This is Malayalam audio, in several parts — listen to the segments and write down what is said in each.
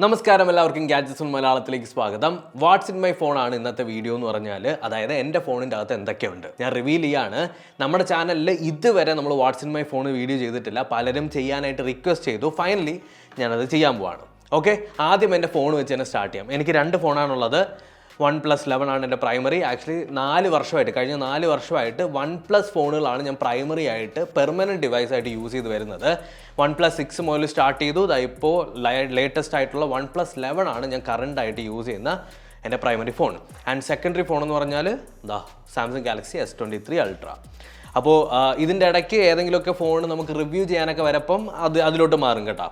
നമസ്കാരം എല്ലാവർക്കും ഗാഡ്ജറ്റ്സ് ഓൺ മലയാളത്തിലേക്ക് സ്വാഗതം. വാട്ട്സ് ഇൻ മൈ ഫോൺ ആണ് ഇന്നത്തെ വീഡിയോ എന്ന് പറഞ്ഞാൽ, അതായത് എൻ്റെ ഫോണിൻ്റെ അകത്ത് എന്തൊക്കെയുണ്ട് ഞാൻ റിവീൽ ചെയ്യാണ്. നമ്മുടെ ചാനലിൽ ഇതുവരെ നമ്മൾ what's in my phone video ചെയ്തിട്ടില്ല. പലരും ചെയ്യാനായിട്ട് റിക്വസ്റ്റ് ചെയ്തു. ഫൈനലി ഞാനത് ചെയ്യാൻ പോവാണ്. ഓക്കെ, ആദ്യം എൻ്റെ ഫോൺ വെച്ച് തന്നെ സ്റ്റാർട്ട് ചെയ്യാം. എനിക്ക് രണ്ട് ഫോണാണുള്ളത്. OnePlus 11 ആണ് എൻ്റെ പ്രൈമറി. ആക്ച്വലി 4 വർഷമായിട്ട്, കഴിഞ്ഞ 4 വർഷമായിട്ട് OnePlus ഫോണുകളാണ് ഞാൻ പ്രൈമറി ആയിട്ട് പെർമനൻറ്റ് ഡിവൈസായിട്ട് യൂസ് ചെയ്ത് വരുന്നത്. OnePlus 6 മുതൽ സ്റ്റാർട്ട് ചെയ്തു. ഇപ്പോൾ ലേറ്റസ്റ്റ് ആയിട്ടുള്ള OnePlus 11 ആണ് ഞാൻ കറണ്ട് ആയിട്ട് യൂസ് ചെയ്യുന്ന എൻ്റെ primary phone. And secondary phone എന്ന് പറഞ്ഞാൽ സാംസങ് ഗാലക്സി S23 Ultra. അപ്പോൾ ഇതിൻ്റെ ഇടയ്ക്ക് ഏതെങ്കിലുമൊക്കെ ഫോൺ നമുക്ക് റിവ്യൂ ചെയ്യാനൊക്കെ വരപ്പം അതിലോട്ട് മാറും കേട്ടോ.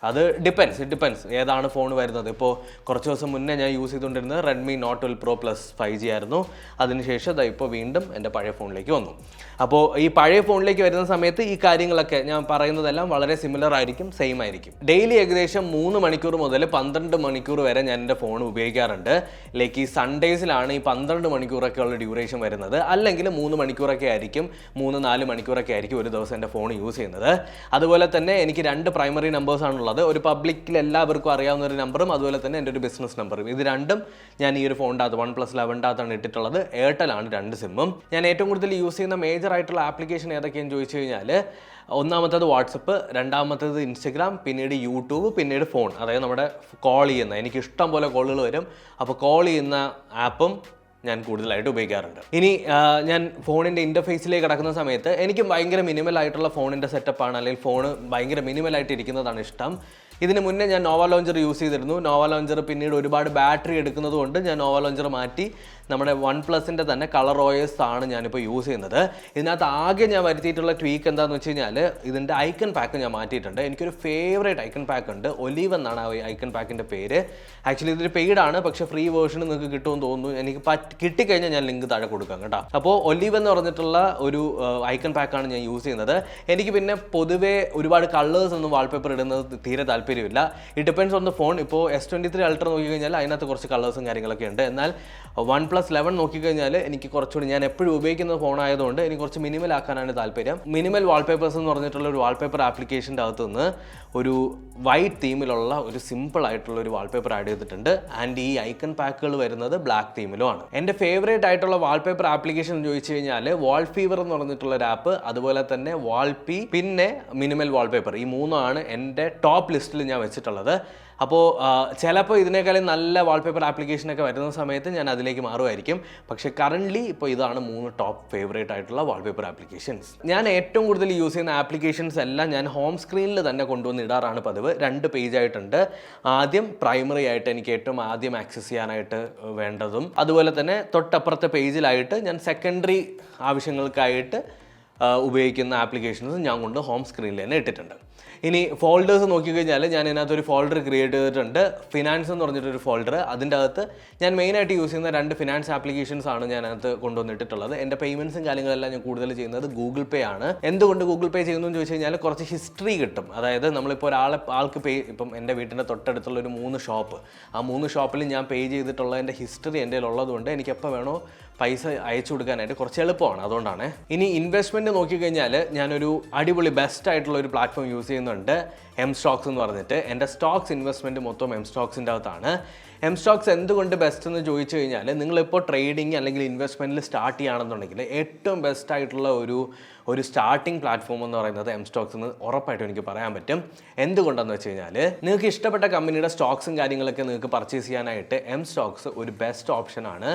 അത് ഇറ്റ് ഡിപ്പെൻസ് ഏതാണ് ഫോൺ വരുന്നത്. ഇപ്പോൾ കുറച്ച് ദിവസം മുന്നേ ഞാൻ യൂസ് ചെയ്തുകൊണ്ടിരുന്നത് Redmi Note 12 Pro Plus 5G ആയിരുന്നു. അതിനുശേഷം ഇപ്പോൾ വീണ്ടും എൻ്റെ പഴയ ഫോണിലേക്ക് വന്നു. അപ്പോൾ ഈ പഴയ ഫോണിലേക്ക് വരുന്ന സമയത്ത് ഈ കാര്യങ്ങളൊക്കെ ഞാൻ പറയുന്നതെല്ലാം വളരെ സിമിലർ ആയിരിക്കും, സെയിം ആയിരിക്കും. ഡെയിലി ഏകദേശം 3 മണിക്കൂർ മുതൽ 12 മണിക്കൂർ വരെ ഞാൻ എൻ്റെ ഫോൺ ഉപയോഗിക്കാറുണ്ട്. ലൈക്ക് ഈ സൺഡേസിലാണ് ഈ 12 മണിക്കൂറൊക്കെ ഉള്ള ഡ്യൂറേഷൻ വരുന്നത്. അല്ലെങ്കിൽ 3 മണിക്കൂറൊക്കെ ആയിരിക്കും, 3-4 മണിക്കൂറൊക്കെ ആയിരിക്കും ഒരു ദിവസം എൻ്റെ ഫോൺ യൂസ് ചെയ്യുന്നത്. അതുപോലെ തന്നെ എനിക്ക് 2 പ്രൈമറി നമ്പേഴ്സാണുള്ളത്. ഒരു പബ്ലിക്കിൽ എല്ലാവർക്കും അറിയാവുന്ന ഒരു നമ്പറും അതുപോലെ തന്നെ എൻ്റെ ഒരു ബിസിനസ് നമ്പറും. ഇത് രണ്ടും ഞാൻ ഈ ഒരു ഫോണിൻ്റെ അകത്ത് OnePlus 11 അകത്താണ് ഇട്ടിട്ടുള്ളത്. എയർടെലാണ് 2 സിമ്മും. ഞാൻ ഏറ്റവും കൂടുതൽ യൂസ് ചെയ്യുന്ന മേജർ ആയിട്ടുള്ള ആപ്ലിക്കേഷൻ ഏതൊക്കെയാണെന്ന് ചോദിച്ചു കഴിഞ്ഞാൽ, ഒന്നാമത്തേത് വാട്സപ്പ്, രണ്ടാമത്തേത് ഇൻസ്റ്റഗ്രാം, പിന്നീട് യൂട്യൂബ്, പിന്നീട് ഫോൺ. അതായത് നമ്മുടെ കോൾ ചെയ്യുന്ന, എനിക്ക് ഇഷ്ടം പോലെ കോളുകൾ വരും. അപ്പോൾ കോൾ ചെയ്യുന്ന ആപ്പും ഞാൻ കൂടുതലായിട്ട് ഉപയോഗിക്കാറുണ്ട്. ഇനി ഞാൻ ഫോണിൻ്റെ ഇൻ്റർഫേസിലേക്ക് കിടക്കുന്ന സമയത്ത് എനിക്ക് ഭയങ്കര മിനിമൽ ആയിട്ടുള്ള ഫോണിൻ്റെ സെറ്റപ്പാണ്, അല്ലെങ്കിൽ ഫോൺ ഭയങ്കര മിനിമലായിട്ട് ഇരിക്കുന്നതാണ് ഇഷ്ടം. ഇതിന് മുന്നേ ഞാൻ നോവ ലോഞ്ചർ യൂസ് ചെയ്തിരുന്നു. നോവ ലോഞ്ചർ പിന്നീട് ഒരുപാട് ബാറ്ററി എടുക്കുന്നത് കൊണ്ട് ഞാൻ നോവ ലോഞ്ചർ മാറ്റി നമ്മുടെ OnePlusൻ്റെ തന്നെ കളർ OS ആണ് ഞാനിപ്പോൾ യൂസ് ചെയ്യുന്നത്. ഇതിനകത്ത് ആകെ ഞാൻ വരുത്തിയിട്ടുള്ള ട്വീക്ക് എന്താണെന്ന് വെച്ച് കഴിഞ്ഞാൽ, ഇതിൻ്റെ ഐക്കൺ പാക്ക് ഞാൻ മാറ്റിയിട്ടുണ്ട്. എനിക്കൊരു ഫേവറേറ്റ് ഐക്കൺ പാക്ക് ഉണ്ട്. ഒലീവ് എന്നാണ് ആ ഐക്കൺ പാക്കിൻ്റെ പേര്. ആക്ച്വലി ഇതൊരു പെയ്ഡാണ്, പക്ഷേ ഫ്രീ വേർഷൻ നിങ്ങൾക്ക് കിട്ടുമെന്ന് തോന്നുന്നു. എനിക്ക് കിട്ടിക്കഴിഞ്ഞാൽ ഞാൻ ലിങ്ക് താഴെ കൊടുക്കാം കേട്ടോ. അപ്പോൾ ഒലീവ് എന്ന് പറഞ്ഞിട്ടുള്ള ഒരു ഐക്കൺ പാക്കാണ് ഞാൻ യൂസ് ചെയ്യുന്നത്. എനിക്ക് പിന്നെ പൊതുവേ ഒരുപാട് കളേഴ്സ് ഒന്നും വാൾപേപ്പർ ഇടുന്നത് തീരെ താല്പര്യമില്ല. It depends on the phone. ഇപ്പോൾ S23 Ultra നോക്കിക്കഴിഞ്ഞാൽ അതിനകത്ത് കുറച്ച് കളേഴ്സും കാര്യങ്ങളൊക്കെ ഉണ്ട്. എന്നാൽ OnePlus 11 നോക്കിക്കഴിഞ്ഞാൽ എനിക്ക് കുറച്ചുകൂടി, ഞാൻ എപ്പോഴും ഉപയോഗിക്കുന്ന ഫോണായതുകൊണ്ട് എനിക്ക് കുറച്ച് മിനിമൽ ആക്കാനാണ് താല്പര്യം. മിനിമൽ വാൾപേപ്പേഴ്സ് എന്ന് പറഞ്ഞിട്ടുള്ള ഒരു വാൾപേപ്പർ ആപ്ലിക്കേഷൻ്റെ അകത്ത് നിന്ന് ഒരു വൈറ്റ് തീമിലുള്ള ഒരു സിമ്പിൾ ആയിട്ടുള്ള ഒരു വാൾപേപ്പർ ആഡ് ചെയ്തിട്ടുണ്ട്. ആൻഡ് ഈ ഐക്കൺ പാക്കുകൾ വരുന്നത് ബ്ലാക്ക് തീമിലുമാണ്. എൻ്റെ ഫേവറേറ്റ് ആയിട്ടുള്ള വാൾപേപ്പർ ആപ്ലിക്കേഷൻ എന്ന് ചോദിച്ചു കഴിഞ്ഞാൽ വാൾഫീവർ എന്ന് പറഞ്ഞിട്ടുള്ള ഒരു ആപ്പ്, അതുപോലെ തന്നെ വാൾപി, പിന്നെ മിനിമൽ വാൾപേപ്പർ. ഈ മൂന്നാണ് എൻ്റെ ടോപ്പ് ലിസ്റ്റിൽ ഞാൻ വെച്ചിട്ടുള്ളത്. അപ്പോൾ ചിലപ്പോൾ ഇതിനേക്കാളും നല്ല വാൾപേപ്പർ ആപ്ലിക്കേഷനൊക്കെ വരുന്ന സമയത്ത് ഞാൻ അതിലേക്ക് മാറുമായിരിക്കും. പക്ഷേ കറൻ്റ്ലി ഇപ്പോൾ ഇതാണ് 3 ടോപ്പ് ഫേവറേറ്റ് ആയിട്ടുള്ള വാൾപേപ്പർ ആപ്ലിക്കേഷൻസ്. ഞാൻ ഏറ്റവും കൂടുതൽ യൂസ് ചെയ്യുന്ന ആപ്ലിക്കേഷൻസ് എല്ലാം ഞാൻ ഹോം സ്ക്രീനിൽ തന്നെ കൊണ്ടുവന്ന് ഇടാറാണ് പതിവ്. 2 പേജായിട്ടുണ്ട്. ആദ്യം പ്രൈമറി ആയിട്ട് എനിക്ക് ഏറ്റവും ആദ്യം ആക്സസ് ചെയ്യാനായിട്ട് വേണ്ടതും, അതുപോലെ തന്നെ തൊട്ടപ്പുറത്തെ പേജിലായിട്ട് ഞാൻ സെക്കൻഡറി ആവശ്യങ്ങൾക്കായിട്ട് ഉപയോഗിക്കുന്ന ആപ്ലിക്കേഷൻസ് ഞാൻ കൊണ്ട് ഹോം സ്ക്രീനിൽ തന്നെ ഇട്ടിട്ടുണ്ട്. ഇനി ഫോൾഡേഴ്സ് നോക്കിക്കഴിഞ്ഞാൽ ഞാൻ ഇതിനകത്തൊരു ഫോൾഡർ ക്രിയേറ്റ് ചെയ്തിട്ടുണ്ട്. ഫിനാൻസ് എന്ന് പറഞ്ഞിട്ടൊരു ഫോൾഡർ. അതിൻ്റെ അകത്ത് ഞാൻ മെയിനായിട്ട് യൂസ് ചെയ്യുന്ന 2 ഫിനാൻസ് ആപ്ലിക്കേഷൻസ് ആണ് ഞാൻ അതിനകത്ത് കൊണ്ടുവന്നിട്ടുള്ളത്. എൻ്റെ പേയ്മെൻറ്റ്സും കാര്യങ്ങളെല്ലാം ഞാൻ കൂടുതൽ ചെയ്യുന്നത് ഗൂഗിൾ പേ ആണ്. എന്തുകൊണ്ട് ഗൂഗിൾ പേ ചെയ്യുന്നു എന്ന് ചോദിച്ചു കഴിഞ്ഞാൽ, കുറച്ച് ഹിസ്റ്ററി കിട്ടും. അതായത് നമ്മളിപ്പോൾ ആൾക്ക് ഇപ്പം എൻ്റെ വീട്ടിൻ്റെ തൊട്ടടുത്തുള്ള ഒരു 3 ഷോപ്പ്, ആ 3 ഷോപ്പിൽ ഞാൻ പേ ചെയ്തിട്ടുള്ളതിൻ്റെ ഹിസ്റ്ററി എൻ്റെ ഉള്ളതുകൊണ്ട് എനിക്ക് എപ്പോൾ വേണോ പൈസ അയച്ചു കൊടുക്കാനായിട്ട് കുറച്ച് എളുപ്പമാണ്. അതുകൊണ്ടാണ്. ഇനി ഇൻവെസ്റ്റ്മെൻറ്റ് നോക്കിക്കഴിഞ്ഞാൽ ഞാനൊരു അടിപൊളി ബെസ്റ്റ് ആയിട്ടുള്ള ഒരു പ്ലാറ്റ്ഫോം യൂസ് ചെയ്യുന്നുണ്ട്, M-Stocks എന്ന് പറഞ്ഞിട്ട്. എൻ്റെ സ്റ്റോക്സ് ഇൻവെസ്റ്റ്മെൻറ്റ് മൊത്തം M-Stocksൻ്റെ അകത്താണ്. M-Stocks എന്തുകൊണ്ട് ബെസ്റ്റ് എന്ന് ചോദിച്ചു കഴിഞ്ഞാൽ, നിങ്ങളിപ്പോൾ ട്രേഡിങ് അല്ലെങ്കിൽ ഇൻവെസ്റ്റ്മെൻറ്റിൽ സ്റ്റാർട്ട് ചെയ്യുകയാണെന്നുണ്ടെങ്കിൽ ഏറ്റവും ബെസ്റ്റ് ആയിട്ടുള്ള ഒരു സ്റ്റാർട്ടിംഗ് പ്ലാറ്റ്ഫോം എന്ന് പറയുന്നത് M-Stocks എന്ന് ഉറപ്പായിട്ടും എനിക്ക് പറയാൻ പറ്റും. എന്തുകൊണ്ടെന്ന് വെച്ച് കഴിഞ്ഞാൽ, നിങ്ങൾക്ക് ഇഷ്ടപ്പെട്ട കമ്പനിയുടെ സ്റ്റോക്സും കാര്യങ്ങളൊക്കെ നിങ്ങൾക്ക് പർച്ചേസ് ചെയ്യാനായിട്ട് M-Stocks ഒരു ബെസ്റ്റ് ഓപ്ഷനാണ്.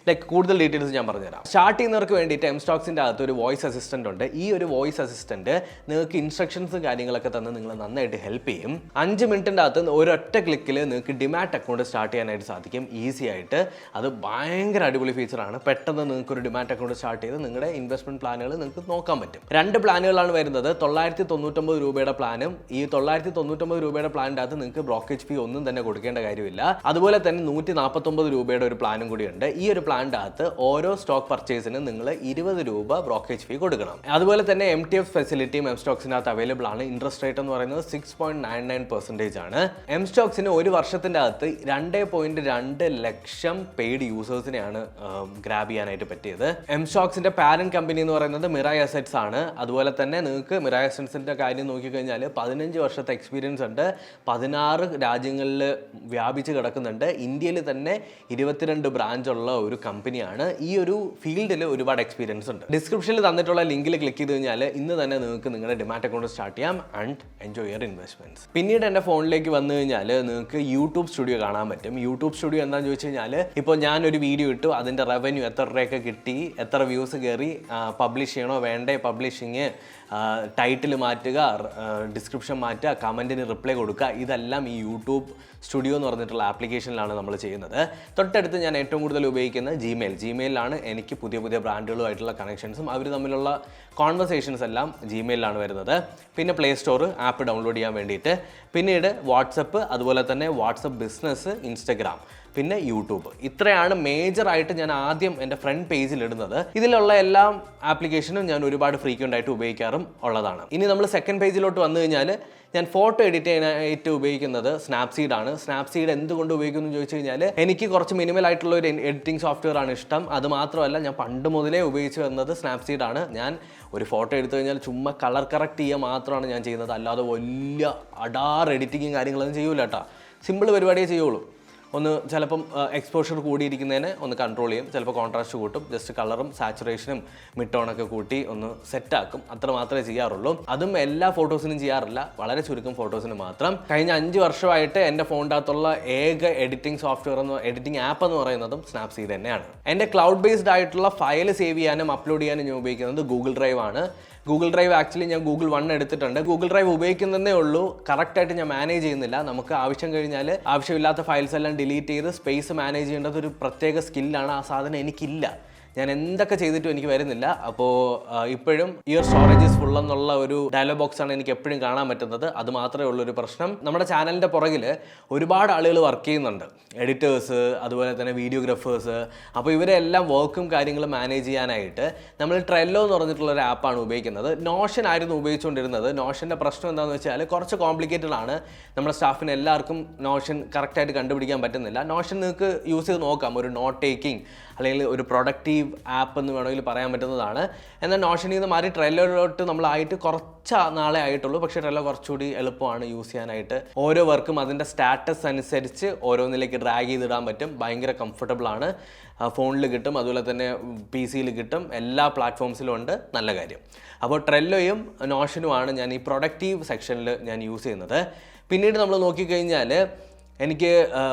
ലൈക്ക് കൂടുതൽ ഡീറ്റെയിൽസ് ഞാൻ പറഞ്ഞുതരാം. സ്റ്റാർട്ട് ചെയ്യുന്നവർക്ക് വേണ്ടിയിട്ട് M-Stocksൻ്റെ അകത്ത് ഒരു വോയിസ് അസിസ്റ്റൻ്റ് ഉണ്ട്. ഈ ഒരു വോയിസ് അസിസ്റ്റൻറ്റ് നിങ്ങൾക്ക് ഇൻസ്ട്രക്ഷൻസും കാര്യങ്ങളൊക്കെ തന്ന് നിങ്ങളെ നന്നായിട്ട് ഹെൽപ്പ് ചെയ്യും. 5 മിനിറ്റിൻ്റെ അകത്ത് ഒരൊറ്റ ക്ലിക്കിൽ നിങ്ങൾക്ക് ഡിമാറ്റ് അക്കൗണ്ട് സ്റ്റാർട്ട് ചെയ്യാനായിട്ട് സാധിക്കും, ഈസി ആയിട്ട്. അത് ഭയങ്കര അടിപൊളി ഫീച്ചറാണ്. പെട്ടെന്ന് നിങ്ങൾക്ക് ഒരു ഡിമാറ്റ് അക്കൗണ്ട് സ്റ്റാർട്ട് ചെയ്ത് നിങ്ങളുടെ ഇൻവെസ്റ്റ്മെൻറ്റ് പ്ലാനുകൾ നിങ്ങൾക്ക് നോക്കാൻ പറ്റും. 2 പ്ലാനുകളാണ് വരുന്നത്. 999 രൂപയുടെ പ്ലാനും. ഈ 999 രൂപയുടെ പ്ലാനിൻ്റെ അകത്ത് നിങ്ങൾക്ക് ബ്രോക്കേജ് ഫീ ഒന്നും തന്നെ കൊടുക്കേണ്ട കാര്യമില്ല. അതുപോലെ തന്നെ 149 രൂപയുടെ ഒരു പ്ലാനും കൂടിയുണ്ട്. ഈ ഒരു പ്ലാനിൻ്റെ അകത്ത് ഓരോ സ്റ്റോക്ക് പർച്ചേസിന് നിങ്ങൾ 20 രൂപ ബ്രോക്കേജ് ഫീ കൊടുക്കണം. അതുപോലെ തന്നെ MTF ഫെസിലിറ്റിയും എം സ്റ്റോക്സിനകത്ത് അവൈലബിൾ ആണ്. ഇൻട്രസ്റ്റ് റേറ്റ് എന്ന് പറയുന്നത് 6.99% ആണ്. എം സ്റ്റോക്സിന് ഒരു വർഷത്തിൻ്റെ അകത്ത് 2.2 ലക്ഷം പെയ്ഡ് യൂസേഴ്സിനെയാണ് ഗ്രാബ് ചെയ്യാനായിട്ട് പറ്റിയത്. എം സ്റ്റോക്സിന്റെ പാരന്റ് കമ്പനി എന്ന് പറയുന്നത് മിറായ് അസറ്റ്സ് ആണ്. അതുപോലെ തന്നെ നിങ്ങൾക്ക് മിറായ് അസറ്റ്സിന്റെ കാര്യം നോക്കിക്കഴിഞ്ഞാൽ 15 വർഷത്തെ എക്സ്പീരിയൻസ് ഉണ്ട്, 16 രാജ്യങ്ങളിൽ വ്യാപിച്ച് കിടക്കുന്നുണ്ട്. ഇന്ത്യയിൽ തന്നെ 22 ബ്രാഞ്ച് ഉള്ള ഒരു കമ്പനിയാണ്. ഈ ഒരു ഫീൽഡിൽ ഒരുപാട് എക്സ്പീരിയൻസ് ഉണ്ട്. ഡിസ്ക്രിപ്ഷനിൽ തന്നിട്ടുള്ള ലിങ്കിൽ ക്ലിക്ക് ചെയ്ത് കഴിഞ്ഞാൽ ഇന്ന് തന്നെ നിങ്ങൾക്ക് നിങ്ങളുടെ ഡിമാറ്റ് അക്കൗണ്ട് സ്റ്റാർട്ട് ചെയ്യാം ആൻഡ് എൻജോയ് യുവർ ഇൻവെസ്റ്റ്മെന്റ്സ്. പിന്നീട് എൻ്റെ ഫോണിലേക്ക് വന്നു കഴിഞ്ഞാൽ നിങ്ങൾക്ക് യൂട്യൂബ് സ്റ്റുഡിയോ കാണാൻ പറ്റും. യൂട്യൂബ് സ്റ്റുഡിയോ എന്താണെന്ന് ചോദിച്ചു കഴിഞ്ഞാൽ ഇപ്പോൾ ഞാനൊരു വീഡിയോ ഇട്ടു, അതിൻ്റെ റവന്യൂ എത്ര രൂപയൊക്കെ കിട്ടി, എത്ര വ്യൂസ് കയറി, പബ്ലിഷ് ചെയ്യണോ വേണ്ടേ, പബ്ലിഷിങ്, ടൈറ്റിൽ മാറ്റുക, ഡിസ്ക്രിപ്ഷൻ മാറ്റുക, കമൻറ്റിന് റിപ്ലൈ കൊടുക്കുക, ഇതെല്ലാം ഈ യൂട്യൂബ് സ്റ്റുഡിയോ എന്ന് പറഞ്ഞിട്ടുള്ള ആപ്ലിക്കേഷനിലാണ് നമ്മൾ ചെയ്യുന്നത്. തൊട്ടടുത്ത് ഞാൻ ഏറ്റവും കൂടുതൽ ഉപയോഗിക്കുന്നത് ജിമെയിലാണ്. എനിക്ക് പുതിയ പുതിയ ബ്രാൻഡുകളുമായിട്ടുള്ള കണക്ഷൻസും അവർ തമ്മിലുള്ള കോൺവെർസേഷൻസ് എല്ലാം ജിമെയിലാണ് വരുന്നത്. പിന്നെ പ്ലേ സ്റ്റോർ ആപ്പ് ഡൗൺലോഡ് ചെയ്യാൻ വേണ്ടിയിട്ട്, പിന്നീട് വാട്സപ്പ്, അതുപോലെ തന്നെ വാട്സപ്പ് ബിസിനസ്, ഇൻസ്റ്റഗ്രാം, പിന്നെ യൂട്യൂബ്. ഇത്രയാണ് മേജറായിട്ട് ഞാൻ ആദ്യം എൻ്റെ ഫ്രണ്ട് പേജിൽ ഇടുന്നത്. ഇതിലുള്ള എല്ലാ ആപ്ലിക്കേഷനും ഞാൻ ഒരുപാട് ഫ്രീക്വൻ്റ് ആയിട്ട് ഉപയോഗിക്കാറും ഉള്ളതാണ്. ഇനി നമ്മൾ സെക്കൻഡ് പേജിലോട്ട് വന്നു കഴിഞ്ഞാൽ ഞാൻ ഫോട്ടോ എഡിറ്റ് ചെയ്യാനായിട്ട് ഉപയോഗിക്കുന്നത് സ്നാപ്സീഡ് ആണ്. സ്നാപ്സീഡ് എന്തുകൊണ്ട് ഉപയോഗിക്കുന്നു എന്ന് ചോദിച്ചു കഴിഞ്ഞാൽ എനിക്ക് കുറച്ച് മിനിമൽ ആയിട്ടുള്ള ഒരു എഡിറ്റിംഗ് സോഫ്റ്റ്വെയർ ആണ് ഇഷ്ടം. അത് മാത്രമല്ല ഞാൻ പണ്ട് മുതലേ ഉപയോഗിച്ച് വരുന്നത് സ്നാപ്സീഡ് ആണ്. ഞാൻ ഒരു ഫോട്ടോ എടുത്തു കഴിഞ്ഞാൽ ചുമ്മാ കളർ കറക്റ്റ് ചെയ്യുക മാത്രമാണ് ഞാൻ ചെയ്യുന്നത്, അല്ലാതെ വലിയ അഡാർ എഡിറ്റിങ്ങും കാര്യങ്ങളൊന്നും ചെയ്യൂല കേട്ടോ. സിമ്പിൾ പരിപാടിയേ ചെയ്യുള്ളൂ. ഒന്ന് ചിലപ്പം എക്സ്പോഷർ കൂടിയിരിക്കുന്നതിന് ഒന്ന് കൺട്രോൾ ചെയ്യും, ചിലപ്പോൾ കോൺട്രാസ്റ്റ് കൂട്ടും, ജസ്റ്റ് കളറും സാച്ചുറേഷനും മിഡ്ടോണൊക്കെ കൂട്ടി ഒന്ന് സെറ്റാക്കും, അത്ര മാത്രമേ ചെയ്യാറുള്ളൂ. അതും എല്ലാ ഫോട്ടോസിനും ചെയ്യാറില്ല, വളരെ ചുരുക്കം ഫോട്ടോസിന് മാത്രം. കഴിഞ്ഞ 5 വർഷമായിട്ട് എൻ്റെ ഫോണിൻ്റെ അകത്തുള്ള ഏക എഡിറ്റിംഗ് സോഫ്റ്റ്വെയർ എഡിറ്റിംഗ് ആപ്പ് എന്ന് പറയുന്നതും സ്നാപ്സീഡ് തന്നെയാണ്. എൻ്റെ ക്ലൗഡ് ബേസ്ഡ് ആയിട്ടുള്ള ഫയൽ സേവ് ചെയ്യാനും അപ്ലോഡ് ചെയ്യാനും ഞാൻ ഉപയോഗിക്കുന്നത് ഗൂഗിൾ ഡ്രൈവ് ആണ്. ഗൂഗിൾ ഡ്രൈവ് ആക്ച്വലി ഞാൻ ഗൂഗിൾ 1 എടുത്തിട്ടുണ്ട്. ഗൂഗിൾ ഡ്രൈവ് ഉപയോഗിക്കുന്നതേ ഉള്ളൂ, കറക്റ്റായിട്ട് ഞാൻ മാനേജ് ചെയ്യുന്നില്ല. നമുക്ക് ആവശ്യം കഴിഞ്ഞാൽ ആവശ്യമില്ലാത്ത ഫയൽസ് എല്ലാം ഡിലീറ്റ് ചെയ്ത് സ്പേസ് മാനേജ് ചെയ്യേണ്ടത് ഒരു പ്രത്യേക സ്കില്ലാണ്. ആ സാധനം എനിക്കില്ല. ഞാൻ എന്തൊക്കെ ചെയ്തിട്ടും എനിക്ക് വരുന്നില്ല. അപ്പോൾ ഇപ്പോഴും യുവർ സ്റ്റോറേജ് ഈസ് ഫുൾ എന്നുള്ള ഒരു ഡയലോഗ് ബോക്സ് ആണ് എനിക്ക് എപ്പോഴും കാണാൻ പറ്റുന്നത്. അത് മാത്രമേ ഉള്ളൊരു പ്രശ്നം. നമ്മുടെ ചാനലിൻ്റെ പുറകിൽ ഒരുപാട് ആളുകൾ വർക്ക് ചെയ്യുന്നുണ്ട്, എഡിറ്റേഴ്സ്, അതുപോലെ തന്നെ വീഡിയോഗ്രാഫേഴ്സ്. അപ്പോൾ ഇവരെല്ലാം വർക്കും കാര്യങ്ങളും മാനേജ് ചെയ്യാനായിട്ട് നമ്മൾ ട്രെല്ലോ എന്ന് പറഞ്ഞിട്ടുള്ള ഒരു ആപ്പാണ് ഉപയോഗിക്കുന്നത്. നോഷൻ ആയിരുന്നു ഉപയോഗിച്ചുകൊണ്ടിരുന്നത്. നോഷൻ്റെ പ്രശ്നം എന്താണെന്ന് വെച്ചാൽ കുറച്ച് കോംപ്ലിക്കേറ്റഡ് ആണ്. നമ്മുടെ സ്റ്റാഫിന് എല്ലാവർക്കും നോഷൻ കറക്റ്റായിട്ട് കണ്ടുപിടിക്കാൻ പറ്റുന്നില്ല. നോഷൻ നിങ്ങൾക്ക് യൂസ് ചെയ്ത് നോക്കാം, ഒരു നോട്ട് ടേക്കിംഗ് അല്ലെങ്കിൽ ഒരു പ്രൊഡക്റ്റീവ് ആപ്പ് എന്ന് വേണമെങ്കിൽ പറയാൻ പറ്റുന്നതാണ്. എന്നാൽ നോഷനിൽ നിന്ന് മാറി ട്രെല്ലോയിലോട്ട് നമ്മളായിട്ട് കുറച്ച് നാളെ ആയിട്ടുള്ളൂ. പക്ഷേ ട്രെല്ലോ കുറച്ചുകൂടി എളുപ്പമാണ് യൂസ് ചെയ്യാനായിട്ട്. ഓരോ വർക്കും അതിൻ്റെ സ്റ്റാറ്റസ് അനുസരിച്ച് ഓരോന്നിലേക്ക് ഡ്രാഗ് ചെയ്തിടാൻ പറ്റും. ഭയങ്കര കംഫർട്ടബിൾ ആണ്. ഫോണിൽ കിട്ടും, അതുപോലെ തന്നെ PC-യിൽ കിട്ടും, എല്ലാ പ്ലാറ്റ്ഫോംസിലും ഉണ്ട്. നല്ല കാര്യം. അപ്പോൾ ട്രെല്ലോയും നോഷനുമാണ് ഞാൻ ഈ പ്രൊഡക്റ്റീവ് സെക്ഷനിൽ ഞാൻ യൂസ് ചെയ്യുന്നത്. പിന്നീട് നമ്മൾ നോക്കിക്കഴിഞ്ഞാൽ എനിക്ക്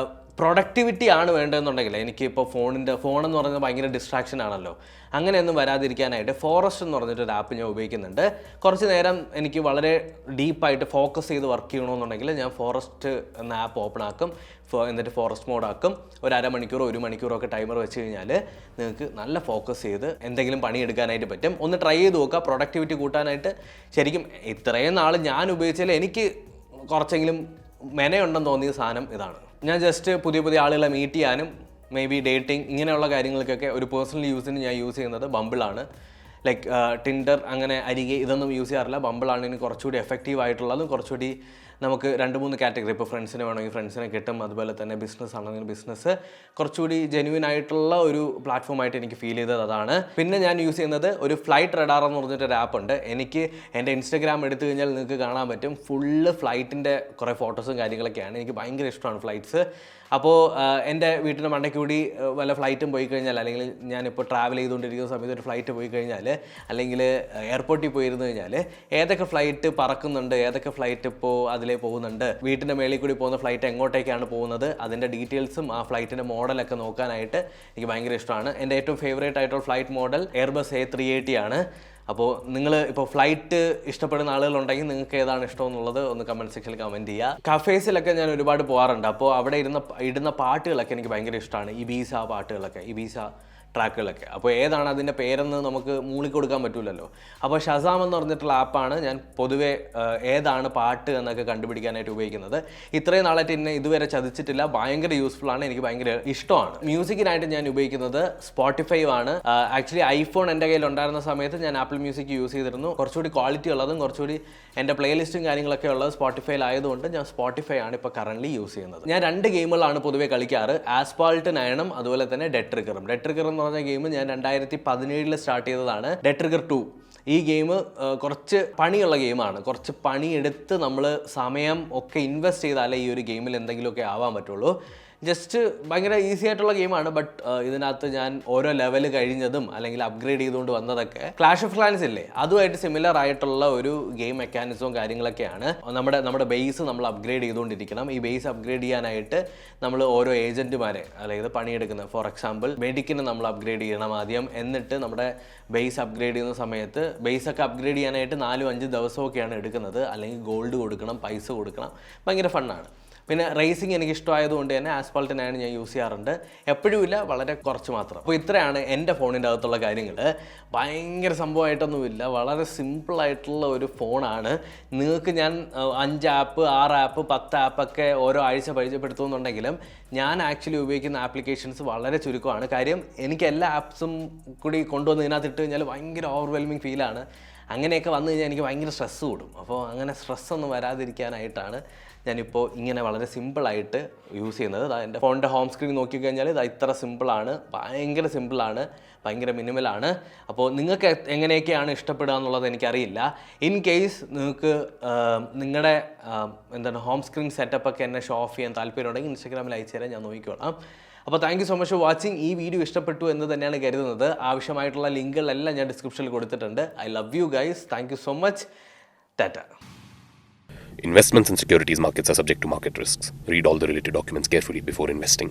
പ്രൊഡക്ടിവിറ്റി ആണ് വേണ്ടതെന്നുണ്ടെങ്കിൽ എനിക്കിപ്പോൾ ഫോണെന്ന് പറയുന്നത് ഭയങ്കര ഡിസ്ട്രാക്ഷൻ ആണല്ലോ. അങ്ങനെയൊന്നും വരാതിരിക്കാനായിട്ട് ഫോറസ്റ്റ് എന്ന് പറഞ്ഞിട്ടൊരു ആപ്പ് ഞാൻ ഉപയോഗിക്കുന്നുണ്ട്. കുറച്ച് നേരം എനിക്ക് വളരെ ഡീപ്പായിട്ട് ഫോക്കസ് ചെയ്ത് വർക്ക് ചെയ്യണമെന്നുണ്ടെങ്കിൽ ഞാൻ ഫോറസ്റ്റ് എന്ന ആപ്പ് ഓപ്പൺ ആക്കും, എന്നിട്ട് ഫോറസ്റ്റ് മോഡ് ആക്കും. ഒരു അരമണിക്കൂറോ 1 മണിക്കൂറോ ഒക്കെ ടൈമർ വെച്ച് കഴിഞ്ഞാൽ നിങ്ങൾക്ക് നല്ല ഫോക്കസ് ചെയ്ത് എന്തെങ്കിലും പണിയെടുക്കാനായിട്ട് പറ്റും. ഒന്ന് ട്രൈ ചെയ്ത് നോക്കുക പ്രൊഡക്ടിവിറ്റി കൂട്ടാനായിട്ട്. ശരിക്കും ഇത്രയും നാൾ ഞാൻ ഉപയോഗിച്ചാൽ എനിക്ക് കുറച്ചെങ്കിലും മെനയുണ്ടെന്ന് തോന്നിയ സാധനം ഇതാണ്. ഞാൻ ജസ്റ്റ് പുതിയ ആളുകളെ മീറ്റ് ചെയ്യാനും മേ ബി ഡേറ്റിംഗ് ഇങ്ങനെയുള്ള കാര്യങ്ങൾക്കൊക്കെ ഒരു പേഴ്സണൽ യൂസിന് ഞാൻ യൂസ് ചെയ്യുന്നത് ബമ്പിളാണ്. ലൈക്ക് ടിൻഡർ അങ്ങനെ അരികെ ഇതൊന്നും യൂസ് ചെയ്യാറില്ല. ബമ്പിളാണ് ഇനി കുറച്ചുകൂടി എഫക്റ്റീവ് ആയിട്ടുള്ളതും കുറച്ചുകൂടി നമുക്ക് 2-3 കാറ്റഗറി. ഇപ്പോൾ ഫ്രണ്ട്സിനെ വേണമെങ്കിൽ ഫ്രണ്ട്സിനെ കിട്ടും, അതുപോലെ തന്നെ ബിസിനസ് ആണെങ്കിൽ ബിസിനസ് കുറച്ചുകൂടി ജെന്യൂൻ ആയിട്ടുള്ള ഒരു പ്ലാറ്റ്ഫോമായിട്ട് എനിക്ക് ഫീൽ ചെയ്തത് അതാണ്. പിന്നെ ഞാൻ യൂസ് ചെയ്യുന്നത് ഒരു ഫ്ലൈറ്റ് റഡാർ എന്ന് പറഞ്ഞിട്ടൊരു ആപ്പ് ഉണ്ട്. എനിക്ക് എൻ്റെ ഇൻസ്റ്റഗ്രാം എടുത്തു കഴിഞ്ഞാൽ നിങ്ങൾക്ക് കാണാൻ പറ്റും ഫുള്ള് ഫ്ലൈറ്റിൻ്റെ കുറേ ഫോട്ടോസും കാര്യങ്ങളൊക്കെയാണ്. എനിക്ക് ഭയങ്കര ഇഷ്ടമാണ് ഫ്ലൈറ്റ്സ്. അപ്പോൾ എൻ്റെ വീട്ടിൻ്റെ മണ്ടയ്ക്ക് കൂടി വല്ല ഫ്ലൈറ്റും പോയി കഴിഞ്ഞാൽ, അല്ലെങ്കിൽ ഞാനിപ്പോൾ ട്രാവൽ ചെയ്തുകൊണ്ടിരിക്കുന്ന സമയത്ത് ഒരു ഫ്ലൈറ്റ് പോയി കഴിഞ്ഞാൽ, അല്ലെങ്കിൽ എയർപോർട്ടിൽ പോയിരുന്നു കഴിഞ്ഞാൽ ഏതൊക്കെ ഫ്ലൈറ്റ് പറക്കുന്നുണ്ട്, ഏതൊക്കെ ഫ്ലൈറ്റ് ഇപ്പോൾ അതിലേ പോകുന്നുണ്ട്, വീട്ടിൻ്റെ മേളിൽ കൂടി പോകുന്ന ഫ്ലൈറ്റ് എങ്ങോട്ടേക്കാണ് പോകുന്നത്, അതിൻ്റെ ഡീറ്റെയിൽസും ആ ഫ്ലൈറ്റിൻ്റെ മോഡലൊക്കെ നോക്കാനായിട്ട് എനിക്ക് ഭയങ്കര ഇഷ്ടമാണ്. എൻ്റെ ഏറ്റവും ഫേവറേറ്റ് ആയിട്ടുള്ള ഫ്ലൈറ്റ് മോഡൽ എയർബസ് A380 ആണ്. അപ്പോൾ നിങ്ങൾ ഇപ്പോൾ ഫ്ലൈറ്റ് ഇഷ്ടപ്പെടുന്ന ആളുകളുണ്ടെങ്കിൽ നിങ്ങൾക്ക് ഏതാണ് ഇഷ്ടം എന്നുള്ളത് ഒന്ന് കമൻറ്റ് സെക്ഷനിൽ കമൻറ്റ് ചെയ്യുക. കഫേസിലൊക്കെ ഞാൻ ഒരുപാട് പോകാറുണ്ട്. അപ്പോൾ അവിടെ ഇടുന്ന പാട്ടുകളൊക്കെ എനിക്ക് ഭയങ്കര ഇഷ്ടമാണ്. ഇബീസ പാട്ടുകളൊക്കെ, ഇബീസ ട്രാക്കുകളൊക്കെ. അപ്പോൾ ഏതാണ് അതിൻ്റെ പേരെന്ന് നമുക്ക് മൂളിക്കൊടുക്കാൻ പറ്റില്ലല്ലോ. അപ്പോൾ ഷസാം എന്ന് പറഞ്ഞിട്ടുള്ള ആപ്പാണ് ഞാൻ പൊതുവെ ഏതാണ് പാട്ട് എന്നൊക്കെ കണ്ടുപിടിക്കാനായിട്ട് ഉപയോഗിക്കുന്നത്. ഇത്രയും നാളായിട്ട് എന്നെ ഇതുവരെ ചതിച്ചിട്ടില്ല. ഭയങ്കര യൂസ്ഫുള്ളാണ്, എനിക്ക് ഭയങ്കര ഇഷ്ടമാണ്. മ്യൂസിക്കിനായിട്ട് ഞാൻ ഉപയോഗിക്കുന്നത് സ്പോട്ടിഫൈ ആണ്. ആക്ച്വലി ഐഫോൺ എൻ്റെ കയ്യിൽ ഉണ്ടായിരുന്ന സമയത്ത് ഞാൻ ആപ്പിൾ മ്യൂസിക് യൂസ് ചെയ്തിരുന്നു. കുറച്ചുകൂടി ക്വാളിറ്റി ഉള്ളതും കുറച്ചുകൂടി എൻ്റെ പ്ലേലിസ്റ്റും കാര്യങ്ങളൊക്കെ ഉള്ളത് സ്പോട്ടിഫൈയിലായതുകൊണ്ട് ഞാൻ സ്പോട്ടിഫൈ ആണ് ഇപ്പോൾ കറൻ്റ്ലി യൂസ് ചെയ്യുന്നത്. ഞാൻ 2 ഗെയിമുകളാണ് പൊതുവെ കളിക്കാറ്. ആസ്ഫാൾട്ട് 9 അതുപോലെ തന്നെ ഡെഡ് ട്രിഗറും. ഡെഡ് ട്രിഗർ എന്ന് പറഞ്ഞ ഗെയിം ഞാൻ 2017 സ്റ്റാർട്ട് ചെയ്തതാണ്. ഡെഡ് ട്രിഗർ 2 ഈ ഗെയിം കുറച്ച് പണിയുള്ള ഗെയിമാണ്. കുറച്ച് പണിയെടുത്ത് നമ്മൾ സമയം ഒക്കെ ഇൻവെസ്റ്റ് ചെയ്താലേ ഈ ഒരു ഗെയിമിൽ എന്തെങ്കിലുമൊക്കെ ആവാൻ പറ്റുള്ളൂ. ജസ്റ്റ് ഭയങ്കര ഈസി ആയിട്ടുള്ള ഗെയിമാണ്. ബട്ട് ഇതിനകത്ത് ഞാൻ ഓരോ ലെവൽ കഴിഞ്ഞതും അല്ലെങ്കിൽ അപ്ഗ്രേഡ് ചെയ്തുകൊണ്ട് വന്നതൊക്കെ ക്ലാഷ് ഓഫ് ക്ലാൻസ് ഇല്ലേ, അതുമായിട്ട് സിമിലർ ആയിട്ടുള്ള ഒരു ഗെയിം മെക്കാനിസവും കാര്യങ്ങളൊക്കെയാണ്. നമ്മുടെ ബേസ് നമ്മൾ അപ്ഗ്രേഡ് ചെയ്തുകൊണ്ടിരിക്കണം. ഈ ബേസ് അപ്ഗ്രേഡ് ചെയ്യാനായിട്ട് നമ്മൾ ഓരോ ഏജൻറ്റുമാരെ, അതായത് പണിയെടുക്കുന്ന, ഫോർ എക്സാമ്പിൾ മെഡിക്കിന് നമ്മൾ അപ്ഗ്രേഡ് ചെയ്യണം ആദ്യം. എന്നിട്ട് നമ്മുടെ ബേസ് അപ്ഗ്രേഡ് ചെയ്യുന്ന സമയത്ത് ബേസൊക്കെ അപ്ഗ്രേഡ് ചെയ്യാനായിട്ട് 4-5 ദിവസമൊക്കെയാണ് എടുക്കുന്നത്. അല്ലെങ്കിൽ ഗോൾഡ് കൊടുക്കണം, പൈസ കൊടുക്കണം. ഭയങ്കര ഫണ്ണാണ്. പിന്നെ റേസിംഗ് എനിക്ക് ഇഷ്ടമായതുകൊണ്ട് തന്നെ ആസ്ഫാൾട്ട് 9 ഞാൻ യൂസ് ചെയ്യാറുണ്ട്. എപ്പോഴും ഇല്ല, വളരെ കുറച്ച് മാത്രം. അപ്പോൾ ഇത്രയാണ് എൻ്റെ ഫോണിൻ്റെ അകത്തുള്ള കാര്യങ്ങൾ. ഭയങ്കര സംഭവമായിട്ടൊന്നുമില്ല, വളരെ സിമ്പിളായിട്ടുള്ള ഒരു ഫോണാണ്. നിങ്ങൾക്ക് ഞാൻ 5 ആപ്പ്, 6 ആപ്പ്, 10 ആപ്പൊക്കെ ഓരോ ആഴ്ച പരിചയപ്പെടുത്തുന്നുണ്ടെങ്കിലും ഞാൻ ആക്ച്വലി ഉപയോഗിക്കുന്ന ആപ്ലിക്കേഷൻസ് വളരെ ചുരുക്കമാണ്. കാര്യം എനിക്ക് എല്ലാ ആപ്സും കൂടി കൊണ്ടുവന്ന് ഇതിനകത്ത് ഇട്ട് കഴിഞ്ഞാൽ ഭയങ്കര ഓവർവെൽമിങ് ഫീലാണ്. അങ്ങനെയൊക്കെ വന്നു കഴിഞ്ഞാൽ എനിക്ക് ഭയങ്കര സ്ട്രെസ്സ് കൂടും. അപ്പോൾ അങ്ങനെ സ്ട്രെസ്സൊന്നും വരാതിരിക്കാനായിട്ടാണ് ഞാനിപ്പോൾ ഇങ്ങനെ വളരെ സിമ്പിളായിട്ട് യൂസ് ചെയ്യുന്നത്. എൻ്റെ ഫോണിൻ്റെ ഹോം സ്ക്രീൻ നോക്കിക്കഴിഞ്ഞാൽ ഇത് ഇത്ര സിമ്പിളാണ്, ഭയങ്കര സിമ്പിളാണ്, ഭയങ്കര മിനിമലാണ്. അപ്പോൾ നിങ്ങൾക്ക് എങ്ങനെയൊക്കെയാണ് ഇഷ്ടപ്പെടുക എന്നുള്ളത് എനിക്കറിയില്ല. ഇൻ കേസ് നിങ്ങൾക്ക് നിങ്ങളുടെ ഹോം സ്ക്രീൻ സെറ്റപ്പൊക്കെ എന്നെ ഷോ ഓഫ് ചെയ്യാൻ താല്പര്യമുണ്ടെങ്കിൽ ഇൻസ്റ്റാഗ്രാമിൽ അയച്ചു തരാൻ ഞാൻ നോക്കിക്കോളാം. അപ്പോൾ thank you so much for watching. ഈ വീഡിയോ ഇഷ്ടപ്പെട്ടു എന്ന് തന്നെയാണ് കരുതുന്നത്. ആവശ്യമായിട്ടുള്ള ലിങ്കുകളെല്ലാം ഞാൻ ഡിസ്ക്രിപ്ഷനിൽ കൊടുത്തിട്ടുണ്ട്. I love you guys. Thank you so much. Tata. Investments in securities markets are subject to market risks. Read all the related documents carefully before investing.